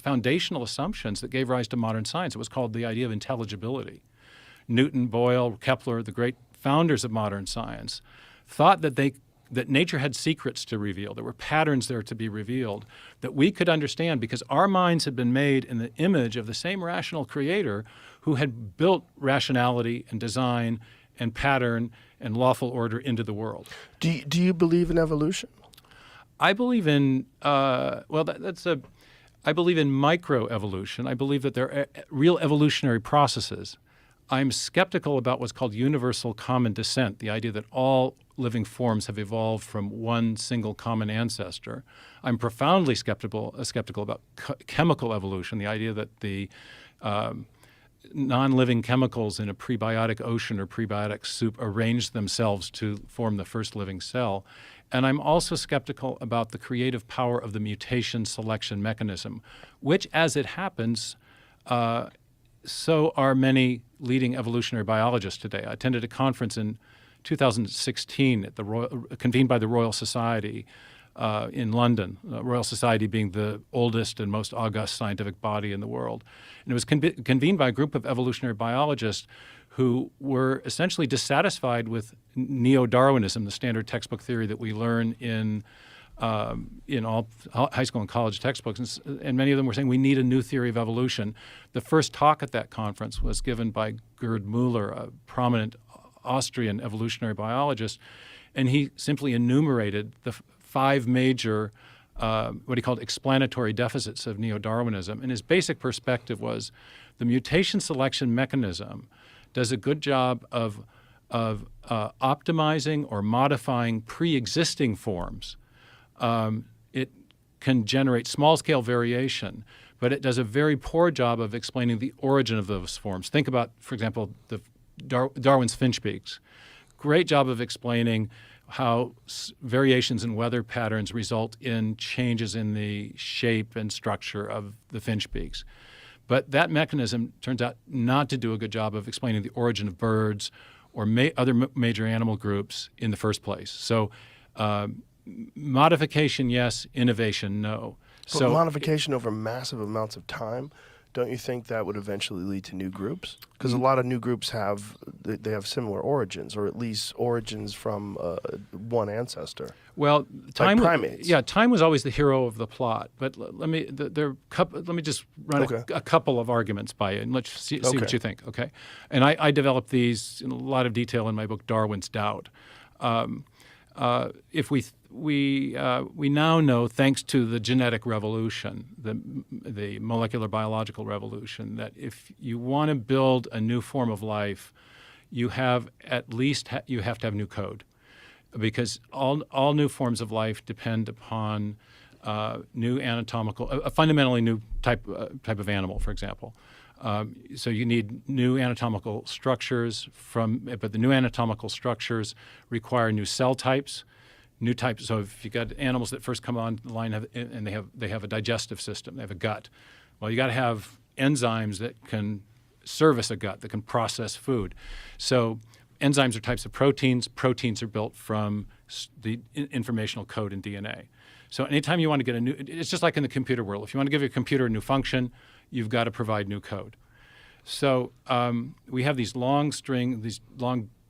foundational assumptions that gave rise to modern science. It was called the idea of intelligibility. Newton, Boyle, Kepler, the great founders of modern science, thought that nature had secrets to reveal. There were patterns there to be revealed that we could understand because our minds had been made in the image of the same rational creator who had built rationality and design and pattern and lawful order into the world. Do you believe in evolution? I believe in, I believe in microevolution. I believe that there are real evolutionary processes. I'm skeptical about what's called universal common descent, the idea that all living forms have evolved from one single common ancestor. I'm profoundly skeptical about chemical evolution, the idea that the non-living chemicals in a prebiotic ocean or prebiotic soup arranged themselves to form the first living cell. And I'm also skeptical about the creative power of the mutation selection mechanism, which, as it happens, so are many leading evolutionary biologists today. I attended a conference in 2016 at convened by the Royal Society in London, Royal Society being the oldest and most august scientific body in the world. And it was convened by a group of evolutionary biologists who were essentially dissatisfied with neo-Darwinism, the standard textbook theory that we learn in all high school and college textbooks. And many of them were saying we need a new theory of evolution. The first talk at that conference was given by Gerd Müller, a prominent Austrian evolutionary biologist, and he simply enumerated the five major what he called explanatory deficits of neo-Darwinism. And his basic perspective was the mutation selection mechanism does a good job of optimizing or modifying pre-existing forms. It can generate small-scale variation, but it does a very poor job of explaining the origin of those forms. Think about, for example, Darwin's finch beaks. Great job of explaining how variations in weather patterns result in changes in the shape and structure of the finch beaks. But that mechanism turns out not to do a good job of explaining the origin of birds or other major animal groups in the first place. So modification, yes. Innovation, no. But so modification over massive amounts of time, don't you think that would eventually lead to new groups? Because a lot of new groups have similar origins, or at least origins from one ancestor. Well, time, like primates. Time was always the hero of the plot. But let me just run a couple of arguments by you, and let's see what you think. Okay, and I developed these in a lot of detail in my book, Darwin's Doubt. If we now know, thanks to the genetic revolution, the molecular biological revolution, that if you want to build a new form of life, you have to have new code, because all new forms of life depend upon new anatomical, a fundamentally new type of animal, for example. So you need new anatomical structures but the new anatomical structures require new cell types, new types. So if you got animals that first come on the line and they have a digestive system, they have a gut. Well, you got to have enzymes that can service a gut, that can process food. So enzymes are types of proteins. Proteins are built from the informational code in DNA. So anytime you want to get it's just like in the computer world. If you want to give your computer a new function, you've got to provide new code. So we have these long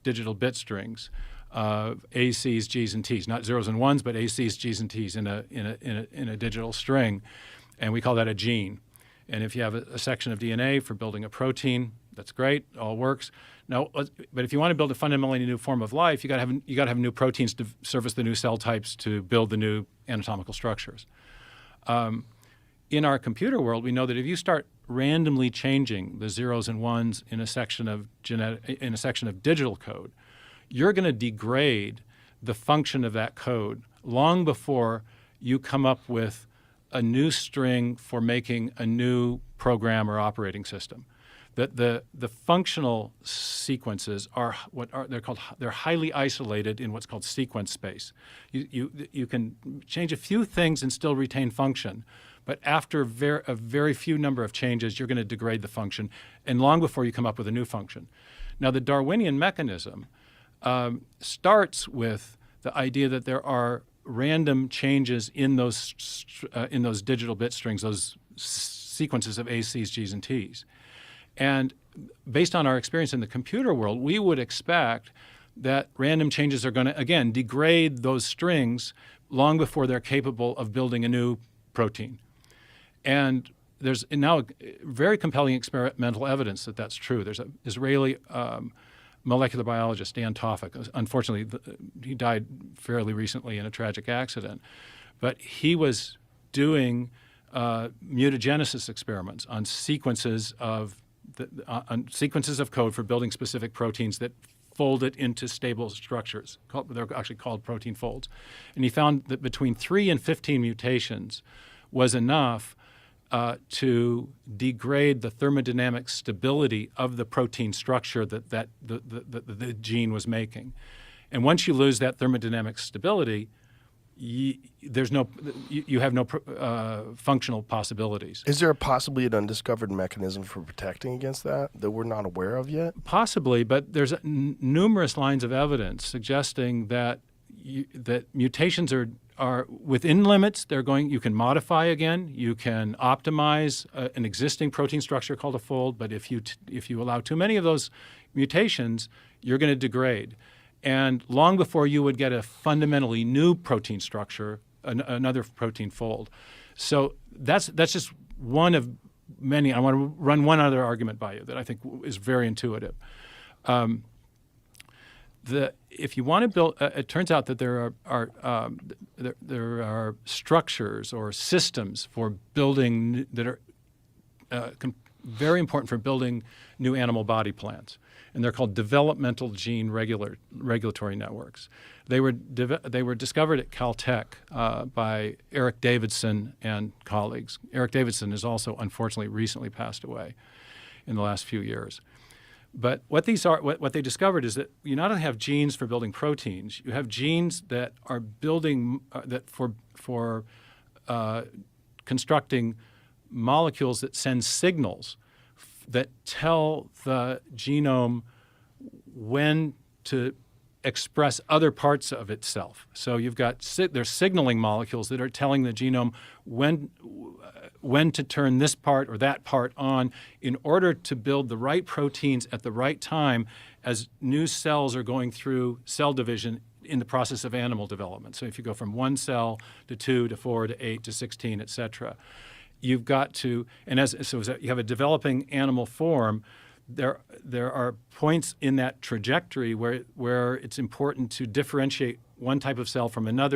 digital bit strings of A's, C's, G's, and T's, not zeros and ones, but A's, C's, G's, and T's in a digital string, and we call that a gene. And if you have a section of DNA for building a protein, that's great, all works. Now, but if you want to build a fundamentally new form of life, you got to have new proteins to service the new cell types to build the new anatomical structures. In our computer world, we know that if you start randomly changing the zeros and ones in a section of digital code, you're going to degrade the function of that code long before you come up with a new string for making a new program or operating system. The functional sequences they're highly isolated in what's called sequence space. You can change a few things and still retain function, but after a very few number of changes, you're going to degrade the function, and long before you come up with a new function. Now, the Darwinian mechanism starts with the idea that there are random changes in those digital bit strings, those sequences of A's, C's, G's, and T's. And based on our experience in the computer world, we would expect that random changes are going to, again, degrade those strings long before they're capable of building a new protein. And there's now very compelling experimental evidence that that's true. There's an Israeli molecular biologist, Dan Tofik. Unfortunately, he died fairly recently in a tragic accident. But he was doing mutagenesis experiments on sequences of code for building specific proteins that fold it into stable structures. They're actually called protein folds. And he found that between 3 and 15 mutations was enough to degrade the thermodynamic stability of the protein structure that the gene was making. And once you lose that thermodynamic stability, you have no functional possibilities. Is there possibly an undiscovered mechanism for protecting against that we're not aware of yet? Possibly, but there's numerous lines of evidence suggesting that that mutations are within limits. You can modify again. You can optimize an existing protein structure called a fold. But if you allow too many of those mutations, you're going to degrade. And long before you would get a fundamentally new protein structure, another protein fold. So that's just one of many. I want to run one other argument by you that I think is very intuitive. If you want to build, it turns out that there are structures or systems for building that are very important for building new animal body plans, and they're called developmental gene regulatory networks. They were discovered at Caltech by Eric Davidson and colleagues. Eric Davidson has also unfortunately recently passed away in the last few years. But what they discovered is that you not only have genes for building proteins, you have genes that are building for constructing molecules that send signals that tell the genome when to express other parts of itself. So you've got there's signaling molecules that are telling the genome when to turn this part or that part on in order to build the right proteins at the right time as new cells are going through cell division in the process of animal development. So if you go from 1 cell to 2 to 4 to 8 to 16, et cetera, you've got to, and as you have a developing animal form, there are points in that trajectory where it's important to differentiate one type of cell from another